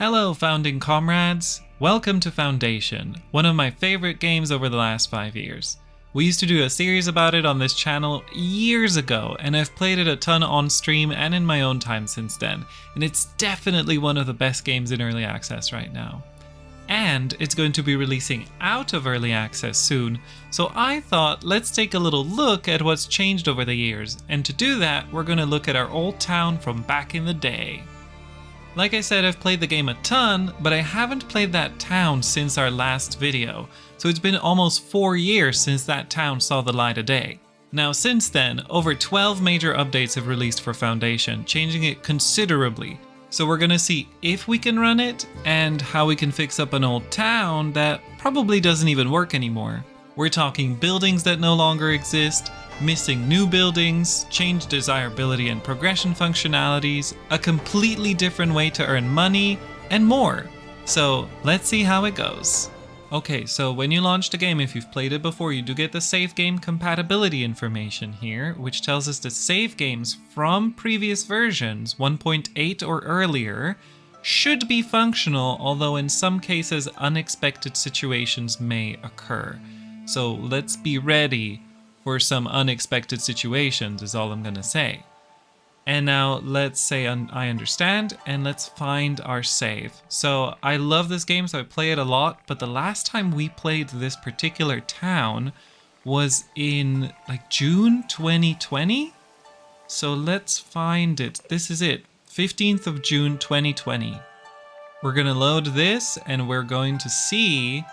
Hello, founding comrades. Welcome to Foundation, one of my favorite games over the last 5 years. We used to do a series about it on this channel years ago, and I've played it a ton on stream and in my own time since then, and it's definitely one of the best games in early access right now. And it's going to be releasing out of early access soon, so I thought let's take a little look at what's changed over the years, and to do that we're going to look at our old town from back in the day. Like I said, I've played the game a ton, but I haven't played that town since our last video, so it's been almost 4 years since that town saw the light of day. Now since then, over 12 major updates have released for Foundation, changing it considerably. So we're gonna see if we can run it, and how we can fix up an old town that probably doesn't even work anymore. We're talking buildings that no longer exist, missing new buildings, changed desirability and progression functionalities, a completely different way to earn money, and more. So let's see how it goes. Okay, so when you launch the game, if you've played it before, you do get the save game compatibility information here, which tells us that save games from previous versions, 1.8 or earlier, should be functional, although in some cases unexpected situations may occur. So let's be ready for some unexpected situations is all I'm gonna say. And now let's say I understand, and let's find our save. So I love this game, so I play it a lot, but the last time we played this particular town was in like June 2020? So let's find it. This is it, 15th of June 2020. We're gonna load this and we're going to see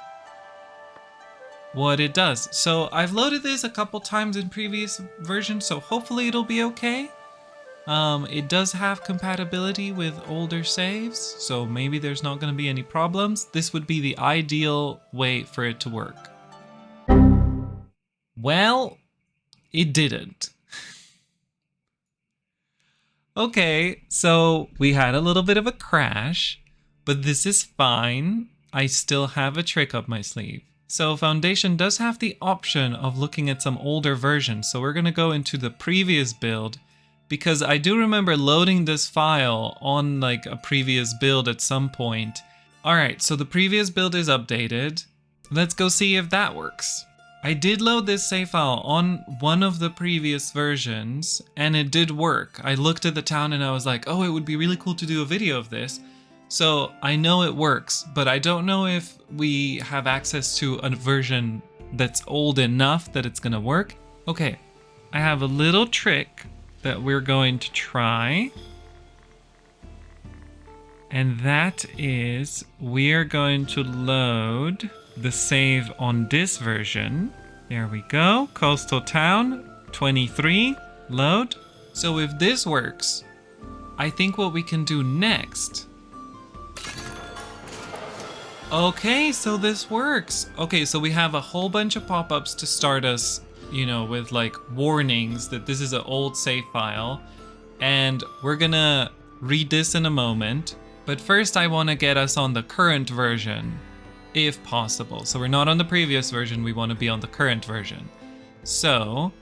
what it does. So I've loaded this a couple times in previous versions, so hopefully it'll be okay. It does have compatibility with older saves, so maybe there's not going to be any problems. This would be the ideal way for it to work. Well, it didn't. Okay, so we had a little bit of a crash, but this is fine. I still have a trick up my sleeve. So Foundation does have the option of looking at some older versions, so we're going to go into the previous build, because I do remember loading this file on like a previous build at some point. Alright, so the previous build is updated. Let's go see if that works. I did load this save file on one of the previous versions, and it did work. I looked at the town and I was like, oh, it would be really cool to do a video of this. So I know it works, but I don't know if we have access to a version that's old enough that it's gonna work. Okay, I have a little trick that we're going to try. And that is, we're going to load the save on this version. There we go, Coastal Town 23, load. So if this works, I think what we can do next. Okay, so this works. Okay, so we have a whole bunch of pop-ups to start us, you know, with like warnings that this is an old save file. And we're gonna read this in a moment. But first I wanna get us on the current version, if possible. So we're not on the previous version, we wanna be on the current version. So,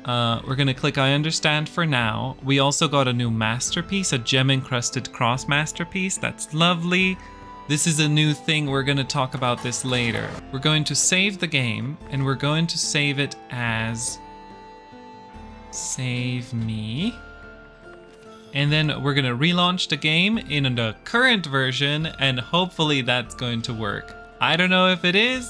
we're gonna click I understand for now. We also got a new masterpiece, a gem-encrusted cross masterpiece. That's lovely. This is a new thing, we're going to talk about this later. We're going to save the game, and we're going to save it as save me. And then we're going to relaunch the game in the current version, and hopefully that's going to work. I don't know if it is,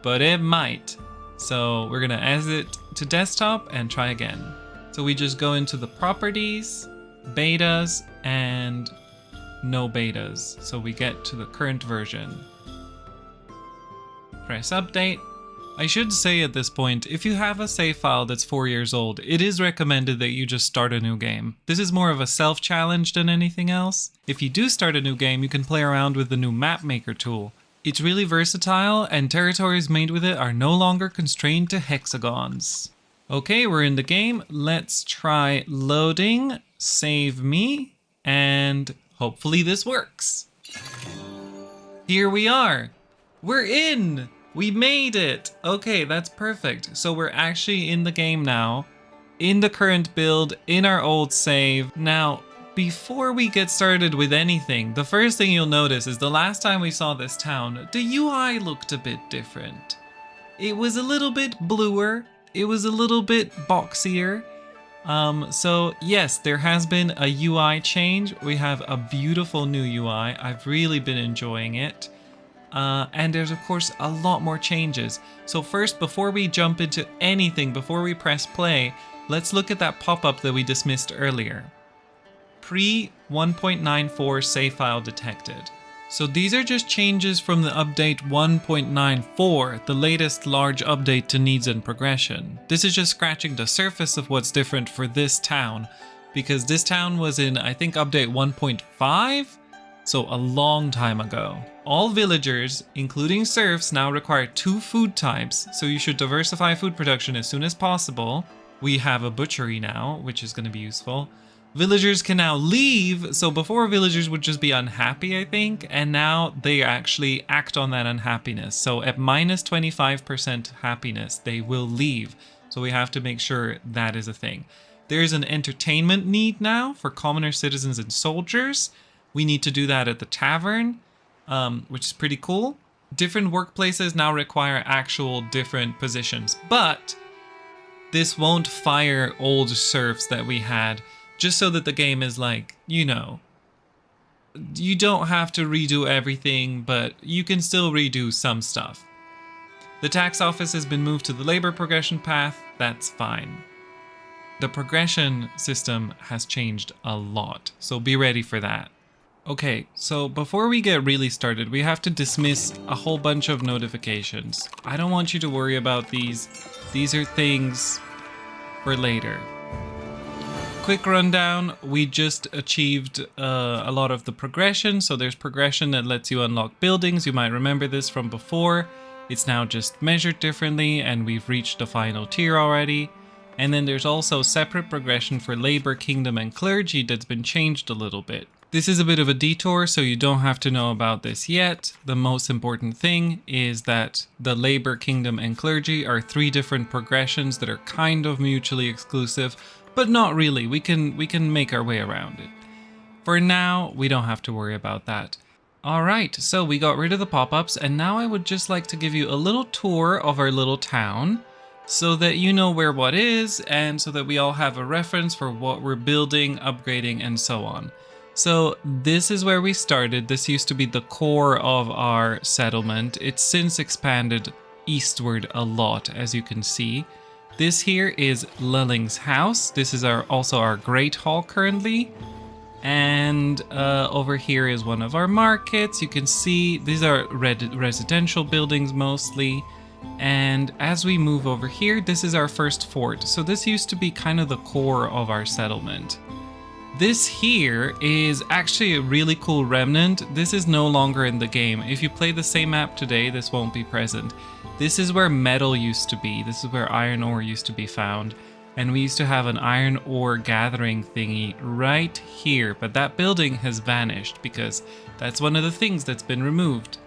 but it might. So we're going to exit to desktop and try again. So we just go into the properties, betas, and no betas, so we get to the current version. Press update. I should say at this point, if you have a save file that's 4 years old, it is recommended that you just start a new game. This is more of a self-challenge than anything else. If you do start a new game, you can play around with the new map maker tool. It's really versatile, and territories made with it are no longer constrained to hexagons. Okay, we're in the game. Let's try loading, save me, and hopefully this works. Here we are. We're in. We made it. Okay, that's perfect. So we're actually in the game now, in the current build, in our old save. Now, before we get started with anything, the first thing you'll notice is the last time we saw this town, the UI looked a bit different. It was a little bit bluer, it was a little bit boxier. So yes, there has been a UI change. We have a beautiful new UI. I've really been enjoying it. And there's of course a lot more changes. So first, before we jump into anything, before we press play, let's look at that pop-up that we dismissed earlier. Pre 1.94 save file detected. So these are just changes from the update 1.94, the latest large update to needs and progression. This is just scratching the surface of what's different for this town, because this town was in, I think, update 1.5, so a long time ago. All villagers, including serfs, now require 2 food types, so you should diversify food production as soon as possible. We have a butchery now, which is going to be useful. Villagers can now leave, so before villagers would just be unhappy, I think, and now they actually act on that unhappiness. So at minus 25% happiness, they will leave. So we have to make sure that is a thing. There's an entertainment need now for commoner citizens and soldiers. We need to do that at the tavern, which is pretty cool. Different workplaces now require actual different positions, but this won't fire old serfs that we had. Just so that the game is like, you know, you don't have to redo everything, but you can still redo some stuff. The tax office has been moved to the labor progression path. That's fine. The progression system has changed a lot, so be ready for that. Okay, so before we get really started, we have to dismiss a whole bunch of notifications. I don't want you to worry about these. These are things for later. Quick rundown, we just achieved a lot of the progression. So there's progression that lets you unlock buildings. You might remember this from before. It's now just measured differently and we've reached the final tier already. And then there's also separate progression for labor, kingdom, and clergy that's been changed a little bit. This is a bit of a detour, so you don't have to know about this yet. The most important thing is that the labor, kingdom, and clergy are 3 different progressions that are kind of mutually exclusive, but not really. We can make our way around it. For now, we don't have to worry about that. Alright, so we got rid of the pop-ups, and now I would just like to give you a little tour of our little town, so that you know where what is, and so that we all have a reference for what we're building, upgrading, and so on. So this is where we started. This used to be the core of our settlement. It's since expanded eastward a lot, as you can see. This here is Lelling's house. This is also our Great Hall currently. And over here is one of our markets. You can see these are residential buildings mostly. And as we move over here, this is our first fort. So this used to be kind of the core of our settlement. This here is actually a really cool remnant. This is no longer in the game. If you play the same map today, this won't be present. This is where metal used to be. This is where iron ore used to be found. And we used to have an iron ore gathering thingy right here. But that building has vanished because that's one of the things that's been removed.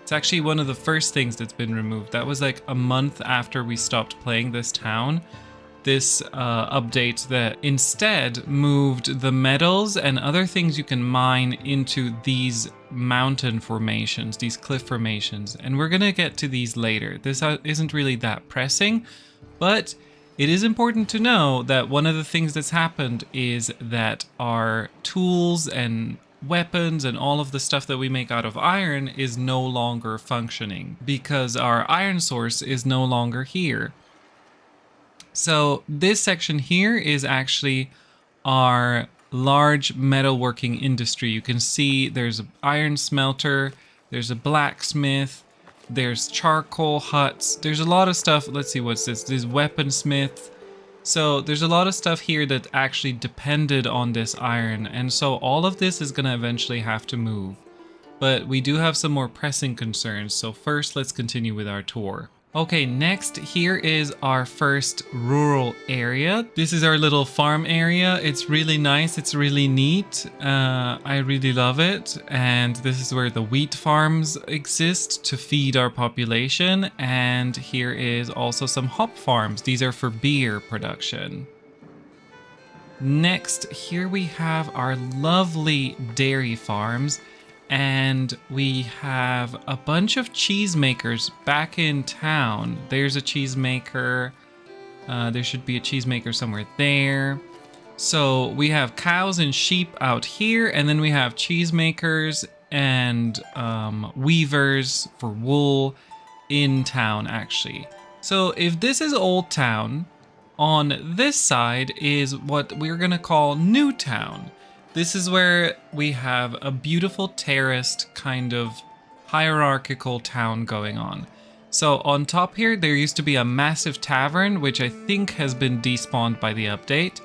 It's actually one of the first things that's been removed. That was like a month after we stopped playing this town. This update that instead moved the metals and other things you can mine into these mountain formations, these cliff formations. And we're gonna get to these later. This isn't really that pressing, but it is important to know that one of the things that's happened is that our tools and weapons and all of the stuff that we make out of iron is no longer functioning because our iron source is no longer here. So this section here is actually our large metalworking industry. You can see there's an iron smelter, there's a blacksmith, there's charcoal huts, there's a lot of stuff. Let's see, what's this? There's weaponsmiths. So there's a lot of stuff here that actually depended on this iron. And so all of this is going to eventually have to move. But we do have some more pressing concerns. So first, let's continue with our tour. Okay, next here is our first rural area. This is our little farm area. It's really nice. It's really neat. I really love it. And this is where the wheat farms exist to feed our population. And here is also some hop farms. These are for beer production. Next, here we have our lovely dairy farms, and we have a bunch of cheesemakers back in town. There's a cheesemaker. There should be a cheesemaker somewhere there. So we have cows and sheep out here, and then we have cheesemakers and weavers for wool in town, actually. So if this is Old Town, on this side is what we're gonna call New Town. This is where we have a beautiful terraced kind of hierarchical town going on. So on top here, there used to be a massive tavern, which I think has been despawned by the update.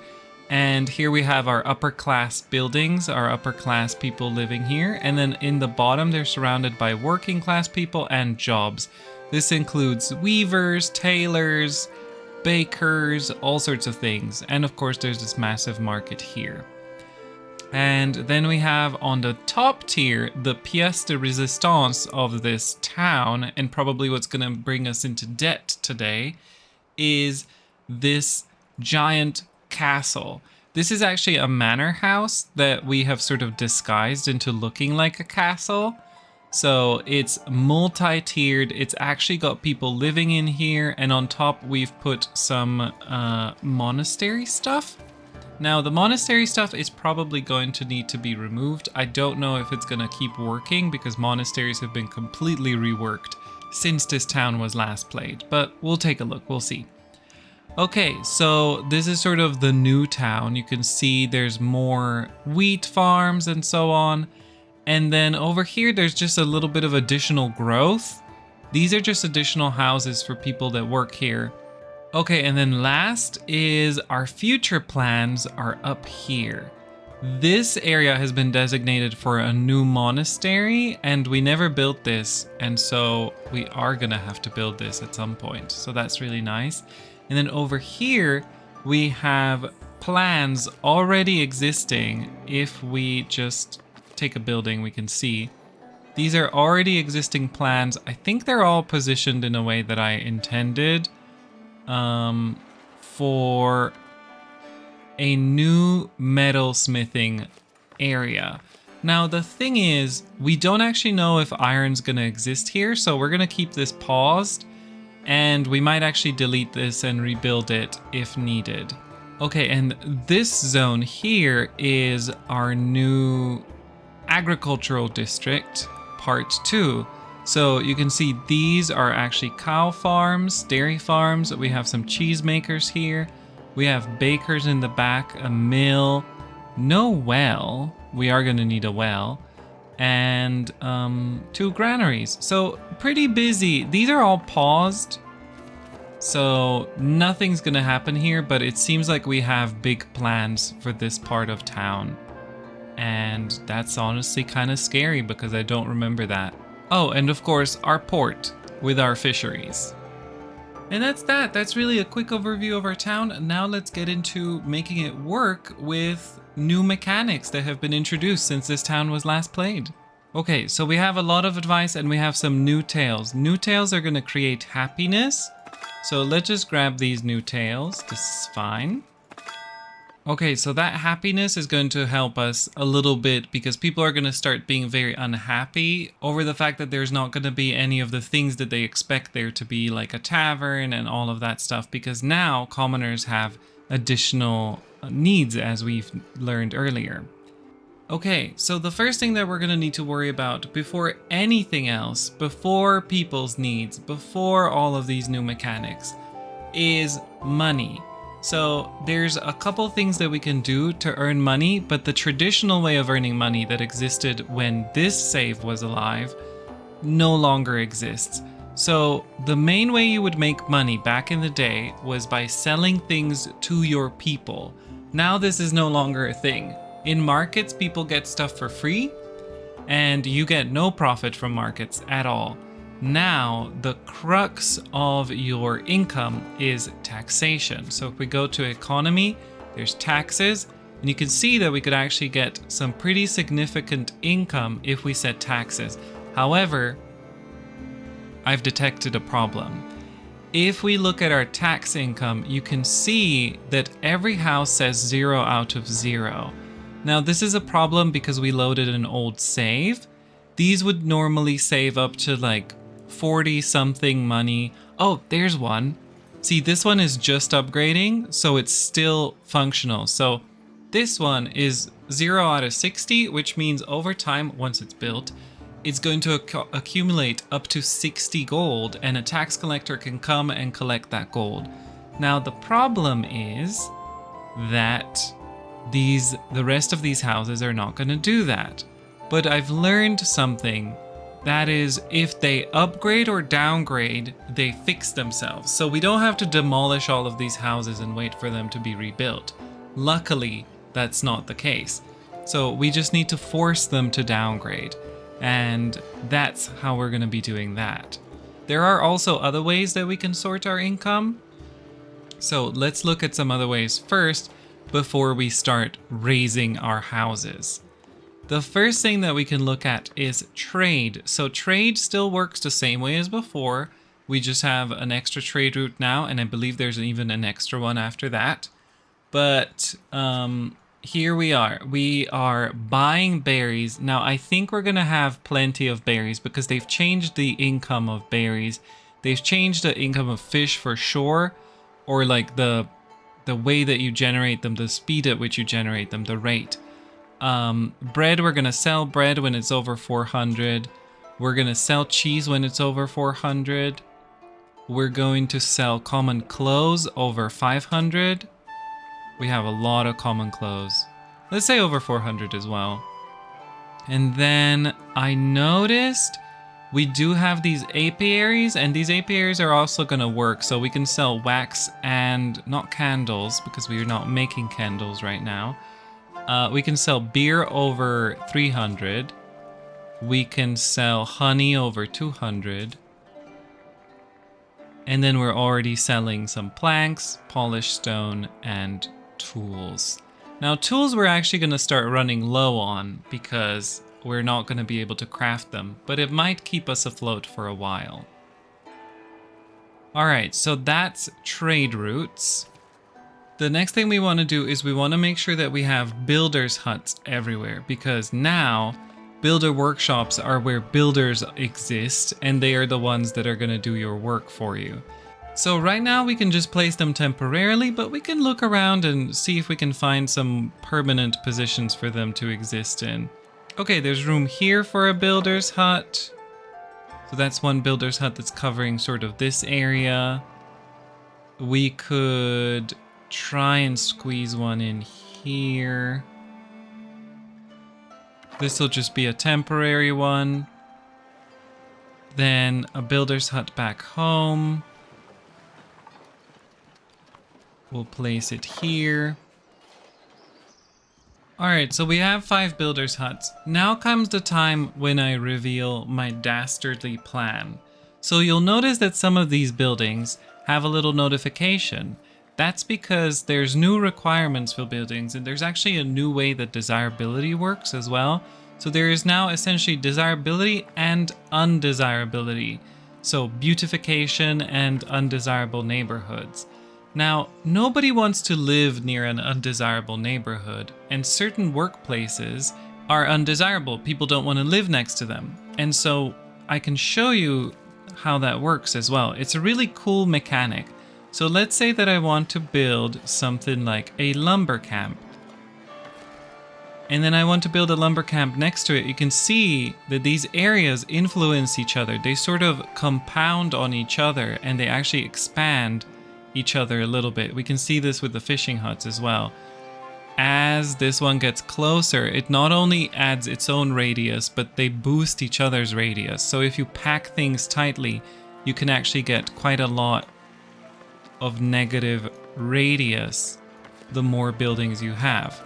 And here we have our upper class buildings, our upper class people living here. And then in the bottom, they're surrounded by working class people and jobs. This includes weavers, tailors, bakers, all sorts of things. And of course, there's this massive market here. And then we have on the top tier, the pièce de résistance of this town, and probably what's going to bring us into debt today, is this giant castle. This is actually a manor house that we have sort of disguised into looking like a castle. So it's multi-tiered. It's actually got people living in here, and on top we've put some monastery stuff. Now the monastery stuff is probably going to need to be removed. I don't know if it's going to keep working because monasteries have been completely reworked since this town was last played, but we'll take a look, we'll see. Okay, so this is sort of the new town. You can see there's more wheat farms and so on. And then over here, there's just a little bit of additional growth. These are just additional houses for people that work here. Okay, and then last is our future plans are up here. This area has been designated for a new monastery, and we never built this, and so we are gonna have to build this at some point. So that's really nice. And then over here, we have plans already existing. If we just take a building, we can see. These are already existing plans. I think they're all positioned in a way that I intended. For a new metalsmithing area. Now the thing is, we don't actually know if iron's gonna exist here, so we're gonna keep this paused, and we might actually delete this and rebuild it if needed. Okay, and this zone here is our new agricultural district, part 2. So you can see these are actually cow farms, dairy farms. We have some cheesemakers here. We have bakers in the back, a mill, no well. We are gonna need a well. And 2 granaries. So pretty busy. These are all paused. So nothing's gonna happen here, but it seems like we have big plans for this part of town. And that's honestly kind of scary because I don't remember that. Oh, and of course, our port with our fisheries. And that's that. That's really a quick overview of our town. Now let's get into making it work with new mechanics that have been introduced since this town was last played. Okay, so we have a lot of advice and we have some new tails. New tails are going to create happiness. So let's just grab these new tails. This is fine. Okay, so that happiness is going to help us a little bit because people are going to start being very unhappy over the fact that there's not going to be any of the things that they expect there to be, like a tavern and all of that stuff, because now commoners have additional needs, as we've learned earlier. Okay, so the first thing that we're going to need to worry about before anything else, before people's needs, before all of these new mechanics, is money. So there's a couple things that we can do to earn money, but the traditional way of earning money that existed when this save was alive no longer exists. So the main way you would make money back in the day was by selling things to your people. Now this is no longer a thing. In markets, people get stuff for free, and you get no profit from markets at all. Now, the crux of your income is taxation. So if we go to economy, there's taxes, and you can see that we could actually get some pretty significant income if we set taxes. However, I've detected a problem. if we look at our tax income, you can see that every house says 0 out of 0. Now this is a problem because we loaded an old save. These would normally save up to like 40 something money. Oh, there's one. See, this one is just upgrading, so it's still functional. So this one is 0 out of 60, which means over time, once it's built, it's going to accumulate up to 60 gold, and a tax collector can come and collect that gold. Now the problem is that the rest of these houses are not going to do that. But I've learned something. That is, if they upgrade or downgrade, they fix themselves. So we don't have to demolish all of these houses and wait for them to be rebuilt. Luckily, that's not the case. So we just need to force them to downgrade. And that's how we're going to be doing that. There are also other ways that we can sort our income. So let's look at some other ways first before we start raising our houses. The first thing that we can look at is trade. So trade still works the same way as before. We just have an extra trade route now, and I believe there's even an extra one after that. But here we are. We are buying berries. Now I think we're gonna have plenty of berries because they've changed the income of berries. They've changed the income of fish for sure, or like the way that you generate them, the speed at which you generate them, the rate. Bread, we're gonna sell bread when it's over 400. We're gonna sell cheese when it's over 400. We're going to sell common clothes over 500. We have a lot of common clothes. Let's say over 400 as well. And then I noticed we do have these apiaries, and these apiaries are also gonna work. So we can sell wax and not candles because we are not making candles right now. We can sell beer over 300. We can sell honey over 200. And then we're already selling some planks, polished stone, and tools. Now tools we're actually going to start running low on because we're not going to be able to craft them, but it might keep us afloat for a while. Alright, so that's trade routes. The next thing we want to do is we want to make sure that we have builders' huts everywhere, because now builder workshops are where builders exist, and they are the ones that are going to do your work for you. So right now we can just place them temporarily, but we can look around and see if we can find some permanent positions for them to exist in. Okay, there's room here for a builder's hut. So that's one builder's hut that's covering sort of this area. We could try and squeeze one in here. This will just be a temporary one. Then a builder's hut back home. We'll place it here. Alright, so we have 5 builders' huts. Now comes the time when I reveal my dastardly plan. So you'll notice that some of these buildings have a little notification. That's because there's new requirements for buildings, and there's actually a new way that desirability works as well. So there is now essentially desirability and undesirability. So beautification and undesirable neighborhoods. Now, nobody wants to live near an undesirable neighborhood, and certain workplaces are undesirable. People don't want to live next to them. And so I can show you how that works as well. It's a really cool mechanic. So let's say that I want to build something like a lumber camp. And then I want to build a lumber camp next to it. You can see that these areas influence each other. They sort of compound on each other, and they actually expand each other a little bit. We can see this with the fishing huts as well. As this one gets closer, it not only adds its own radius, but they boost each other's radius. So if you pack things tightly, you can actually get quite a lot of negative radius the more buildings you have.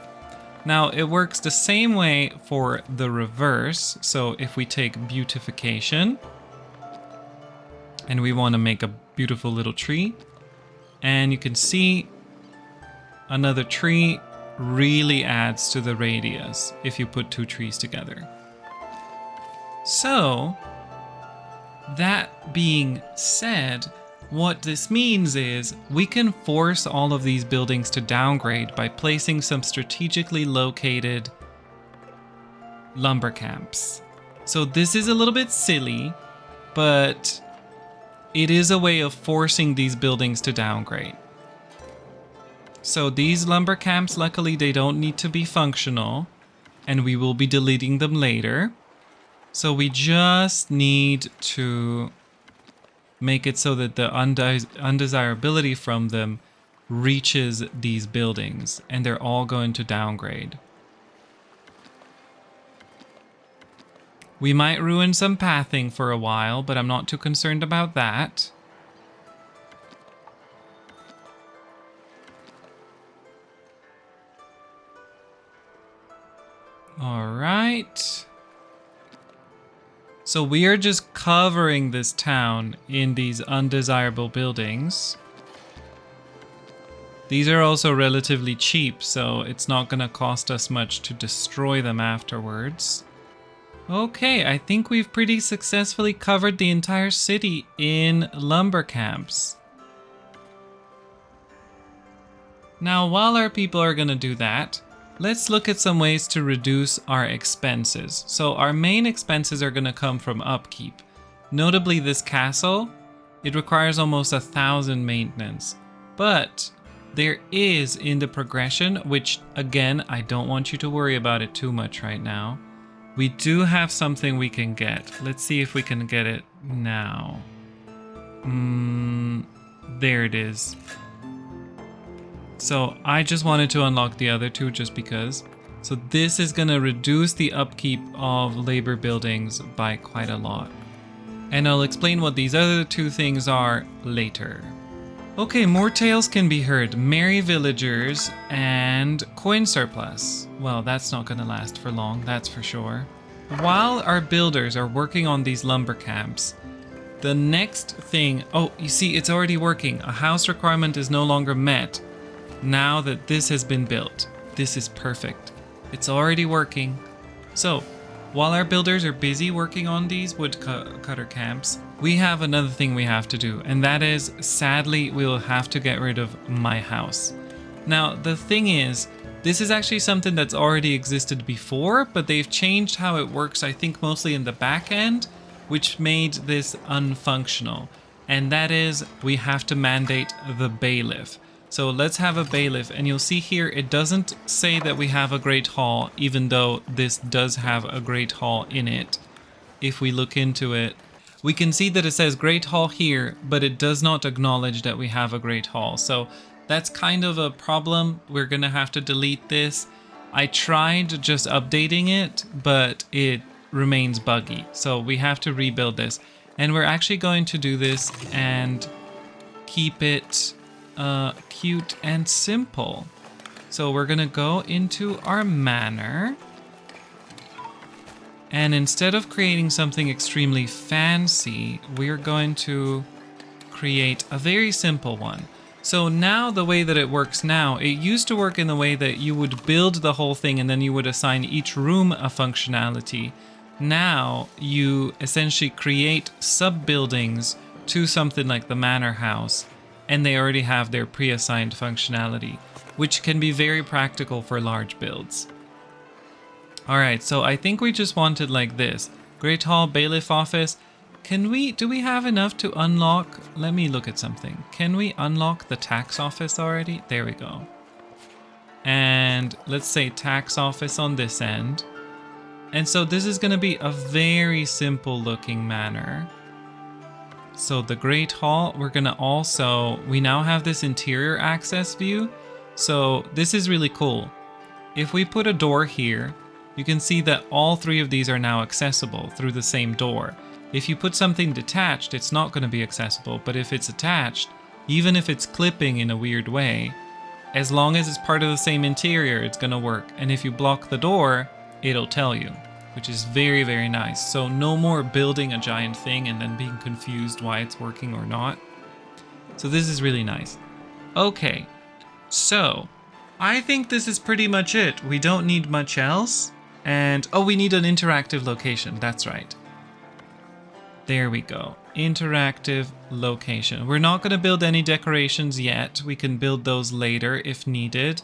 Now it works the same way for the reverse. So if we take beautification and we want to make a beautiful little tree, and you can see another tree really adds to the radius if you put 2 trees together. So that being said, What this means is we can force all of these buildings to downgrade by placing some strategically located lumber camps. So this is a little bit silly, but it is a way of forcing these buildings to downgrade. So these lumber camps, luckily they don't need to be functional, and we will be deleting them later. So we just need to make it so that the undesirability from them reaches these buildings, and they're all going to downgrade. We might ruin some pathing for a while, but I'm not too concerned about that. All right. So we are just covering this town in these undesirable buildings. These are also relatively cheap, so it's not going to cost us much to destroy them afterwards. Okay, I think we've pretty successfully covered the entire city in lumber camps. Now, while our people are going to do that, let's look at some ways to reduce our expenses. So our main expenses are going to come from upkeep. Notably this castle, it requires almost 1,000 maintenance. But there is in the progression, which again, I don't want you to worry about it too much right now. We do have something we can get. Let's see if we can get it now. There it is. So I just wanted to unlock the other two just because. So this is going to reduce the upkeep of labor buildings by quite a lot. And I'll explain what these other two things are later. Okay, more tales can be heard. Merry villagers and coin surplus. Well, that's not going to last for long, that's for sure. While our builders are working on these lumber camps, the next thing... Oh, you see, it's already working. A house requirement is no longer met now that this has been built. This is perfect. It's already working. So, while our builders are busy working on these woodcutter camps, we have another thing we have to do, and that is, sadly, we will have to get rid of my house. Now, the thing is, this is actually something that's already existed before, but they've changed how it works, I think mostly in the back end, which made this unfunctional. And that is, we have to mandate the bailiff. So let's have a bailiff, and you'll see here it doesn't say that we have a great hall, even though this does have a great hall in it. If we look into it, we can see that it says great hall here, but it does not acknowledge that we have a great hall. So that's kind of a problem. We're gonna have to delete this. I tried just updating it, but it remains buggy. So we have to rebuild this. And we're actually going to do this and keep it cute and simple. So we're gonna go into our manor, and instead of creating something extremely fancy, we're going to create a very simple one. So now the way that it works now, it used to work in the way that you would build the whole thing and then you would assign each room a functionality. Now you essentially create sub-buildings to something like the manor house, and they already have their pre-assigned functionality, which can be very practical for large builds. Alright, so I think we just wanted like this. Great Hall, Bailiff Office. Do we have enough to unlock? Let me look at something. Can we unlock the tax office already? There we go. And let's say tax office on this end. And so this is going to be a very simple looking manor. So the Great Hall, we're going to we now have this interior access view. So this is really cool. If we put a door here, you can see that all three of these are now accessible through the same door. If you put something detached, it's not going to be accessible, but if it's attached, even if it's clipping in a weird way, as long as it's part of the same interior, it's going to work. And if you block the door, it'll tell you, which is very, very nice. So no more building a giant thing and then being confused why it's working or not. So this is really nice. Okay, so I think this is pretty much it. We don't need much else. And, oh, we need an interactive location. That's right. There we go. Interactive location. We're not going to build any decorations yet. We can build those later if needed.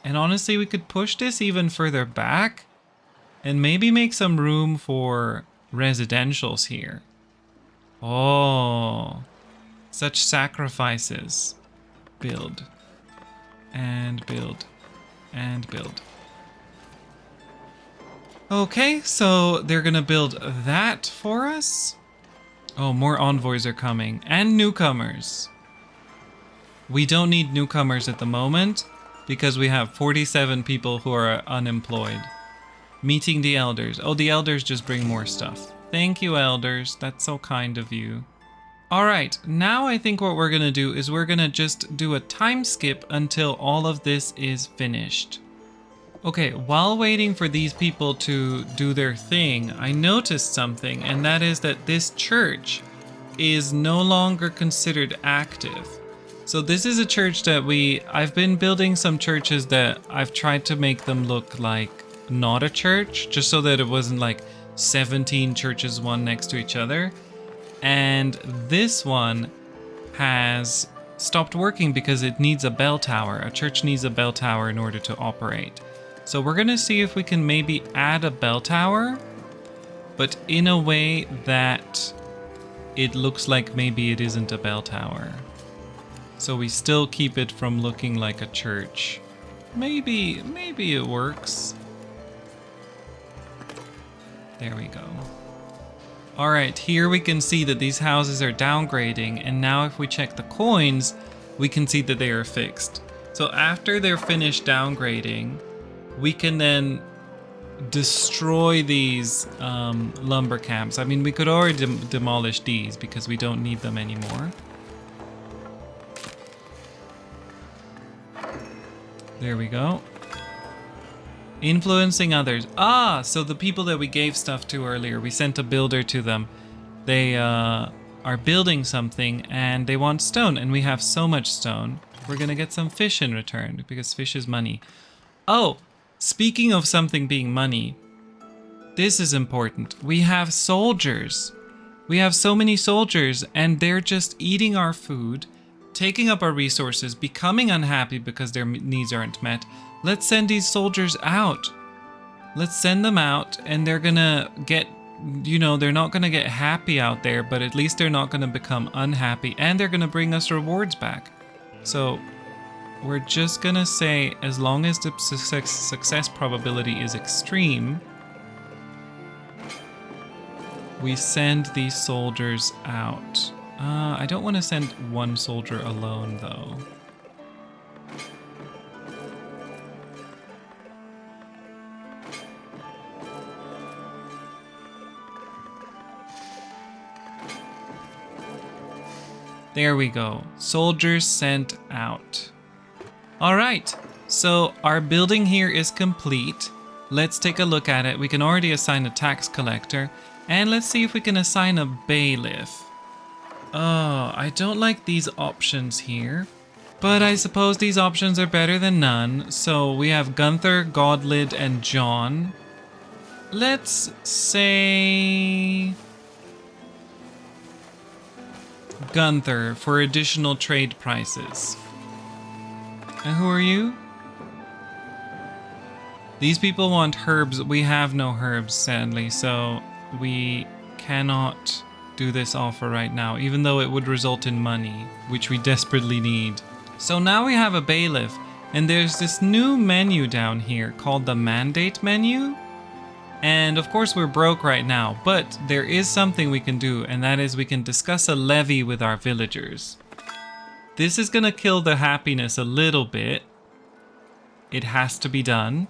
And honestly, we could push this even further back and maybe make some room for residentials here. Oh, such sacrifices. Build and build and build. Okay, so they're gonna build that for us. Oh, more envoys are coming and newcomers. We don't need newcomers at the moment because we have 47 people who are unemployed. Meeting the elders. Oh, the elders just bring more stuff. Thank you, elders. That's so kind of you. All right, now I think what we're gonna do is we're gonna just do a time skip until all of this is finished. Okay, while waiting for these people to do their thing, I noticed something, and that is that this church is no longer considered active. So this is a church that I've been building some churches that I've tried to make them look like not a church, just so that it wasn't like 17 churches one next to each other. And this one has stopped working because it needs a bell tower. A church needs a bell tower in order to operate. So we're gonna see if we can maybe add a bell tower, but in a way that it looks like maybe it isn't a bell tower. So we still keep it from looking like a church. Maybe it works. There we go. All right, here we can see that these houses are downgrading, and now if we check the coins, we can see that they are fixed. So after they're finished downgrading, we can then destroy these lumber camps. I mean, we could already demolish these because we don't need them anymore. There we go. Influencing others. Ah, so the people that we gave stuff to earlier, we sent a builder to them. They are building something and they want stone, and we have so much stone. We're gonna get some fish in return because fish is money. Oh, speaking of something being money, this is important. We have soldiers. We have so many soldiers and they're just eating our food, taking up our resources, becoming unhappy because their needs aren't met. Let's send these soldiers out. Let's send them out, and they're gonna get, they're not gonna get happy out there, but at least they're not gonna become unhappy, and they're gonna bring us rewards back. So we're just gonna say, as long as the success probability is extreme, we send these soldiers out. I don't want to send one soldier alone, though. There we go. Soldiers sent out. All right, so our building here is complete. Let's take a look at it. We can already assign a tax collector, and let's see if we can assign a bailiff. Oh, I don't like these options here, but I suppose these options are better than none. So we have Gunther, Godlid, and John. Let's say Gunther for additional trade prices. And who are you? These people want herbs. We have no herbs, sadly, so we cannot do this offer right now, even though it would result in money, which we desperately need. So now we have a bailiff, and there's this new menu down here called the mandate menu. And of course we're broke right now, but there is something we can do, and that is we can discuss a levy with our villagers. This is gonna kill the happiness a little bit. It has to be done.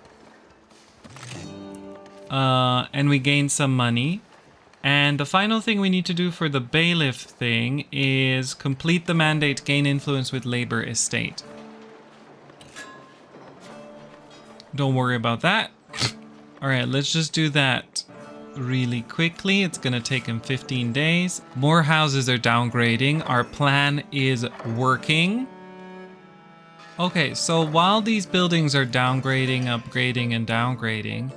And we gain some money. And the final thing we need to do for the bailiff thing is complete the mandate, gain influence with labor estate. Don't worry about that. All right, let's just do that really quickly. It's gonna take him 15 days. More houses are downgrading. Our plan is working. Okay, so while these buildings are downgrading, upgrading, and downgrading,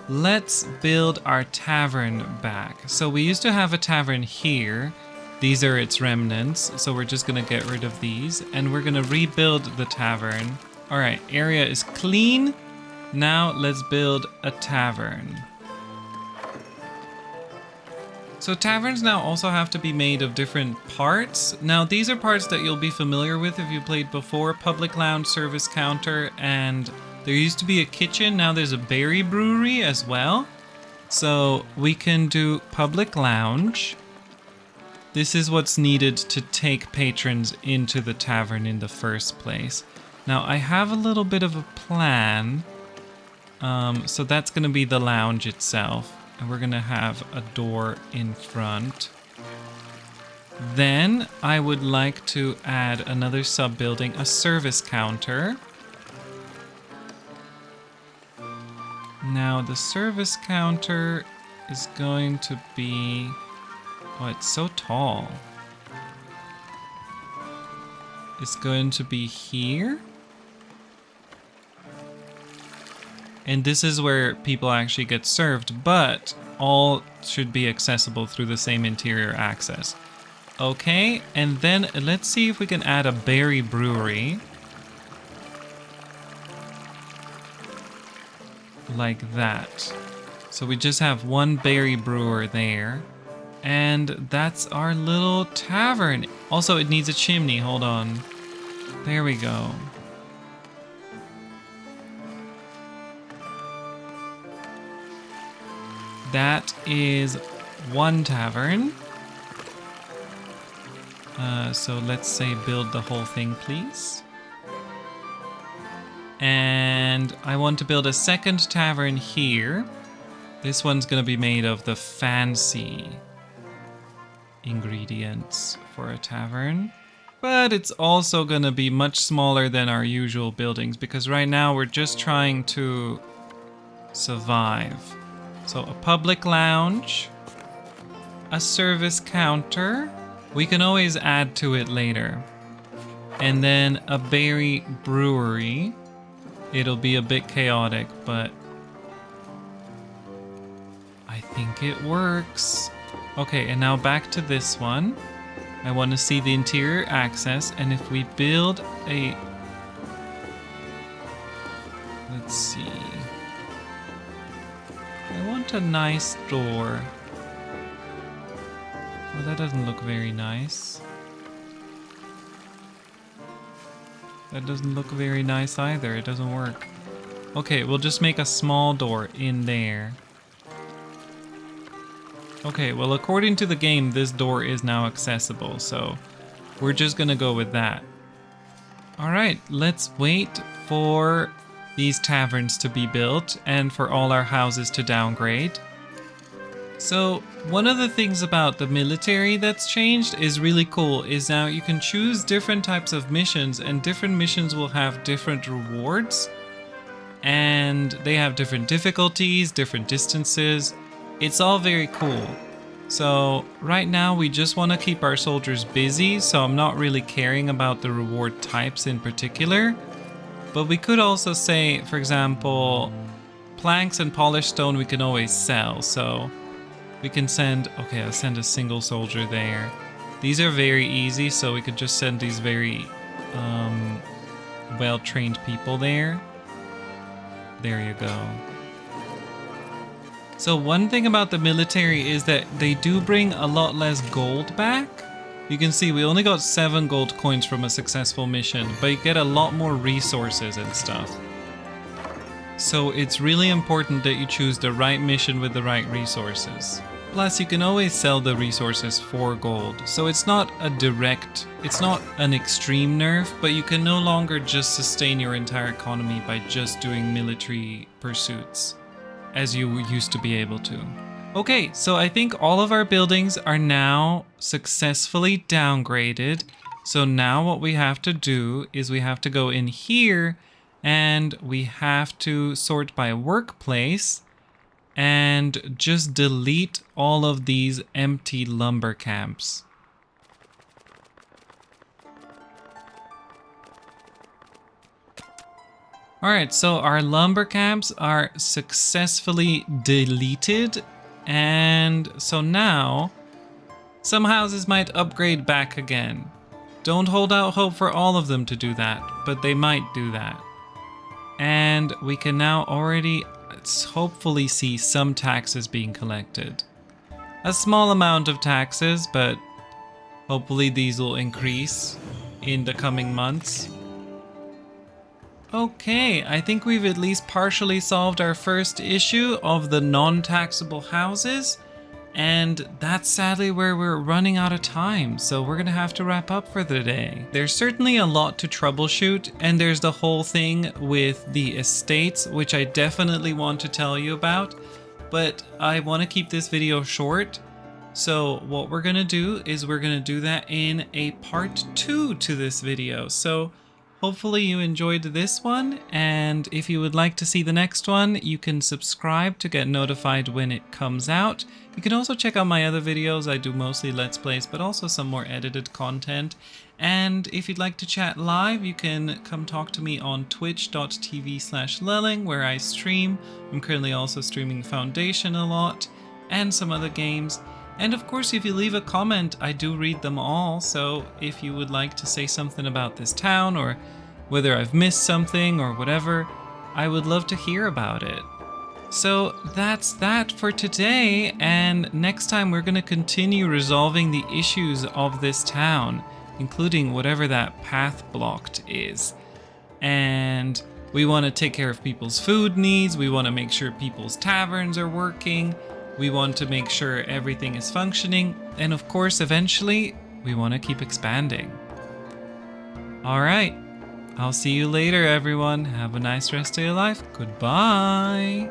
let's build our tavern back. So we used to have a tavern here. These are its remnants, so we're just gonna get rid of these, and we're gonna rebuild the tavern. All right, area is clean. Now let's build a tavern. So taverns now also have to be made of different parts. Now these are parts that you'll be familiar with if you played before. Public lounge, service counter, and there used to be a kitchen. Now there's a berry brewery as well. So we can do public lounge. This is what's needed to take patrons into the tavern in the first place. Now I have a little bit of a plan. So that's going to be the lounge itself. And we're going to have a door in front. Then I would like to add another sub-building, a service counter. Now the service counter is going to be... Oh, it's so tall. It's going to be here. And this is where people actually get served, but all should be accessible through the same interior access. Okay, and then let's see if we can add a berry brewery. Like that. So we just have one berry brewer there. And that's our little tavern. Also, it needs a chimney. Hold on. There we go. That is one tavern. So let's say build the whole thing, please. And I want to build a second tavern here. This one's going to be made of the fancy ingredients for a tavern. But it's also going to be much smaller than our usual buildings because right now we're just trying to survive. So a public lounge, a service counter. We can always add to it later. And then a berry brewery. It'll be a bit chaotic, but I think it works. Okay, and now back to this one. I want to see the interior access, and if we build a... Let's see. I want a nice door. Well, that doesn't look very nice. That doesn't look very nice either. It doesn't work. Okay, we'll just make a small door in there. Okay, well, according to the game, this door is now accessible, so we're just gonna go with that. All right, let's wait for these taverns to be built and for all our houses to downgrade. So one of the things about the military that's changed is really cool is now you can choose different types of missions, and different missions will have different rewards, and they have different difficulties, different distances. It's all very cool. So right now we just want to keep our soldiers busy, so I'm not really caring about the reward types in particular. But we could also say, for example, planks and polished stone we can always sell. So we can send, okay, I'll send a single soldier there. These are very easy, so we could just send these very well-trained people there. There you go. So one thing about the military is that they do bring a lot less gold back. You can see we only got 7 gold coins from a successful mission, but you get a lot more resources and stuff. So it's really important that you choose the right mission with the right resources. Plus, you can always sell the resources for gold. So it's not a direct, it's not an extreme nerf, but you can no longer just sustain your entire economy by just doing military pursuits, as you used to be able to. Okay, so I think all of our buildings are now successfully downgraded. So now what we have to do is we have to go in here and we have to sort by workplace and just delete all of these empty lumber camps. Alright, so our lumber camps are successfully deleted. And so now, some houses might upgrade back again. Don't hold out hope for all of them to do that, but they might do that. And we can now already hopefully see some taxes being collected. A small amount of taxes, but hopefully these will increase in the coming months. Okay, I think we've at least partially solved our first issue of the non-taxable houses. And that's sadly where we're running out of time, so we're gonna have to wrap up for the day. There's certainly a lot to troubleshoot, and there's the whole thing with the estates, which I definitely want to tell you about, but I want to keep this video short. So what we're gonna do is we're gonna do that in a part 2 to this video. So hopefully you enjoyed this one, and if you would like to see the next one, you can subscribe to get notified when it comes out. You can also check out my other videos. I do mostly Let's Plays, but also some more edited content. And if you'd like to chat live, you can come talk to me on twitch.tv/Lelling, where I stream. I'm currently also streaming Foundation a lot, and some other games. And of course, if you leave a comment, I do read them all, so if you would like to say something about this town, or whether I've missed something or whatever, I would love to hear about it. So that's that for today, and next time we're going to continue resolving the issues of this town, including whatever that path blocked is. And we want to take care of people's food needs, we want to make sure people's taverns are working, we want to make sure everything is functioning, and of course, eventually, we want to keep expanding. Alright, I'll see you later, everyone. Have a nice rest of your life. Goodbye!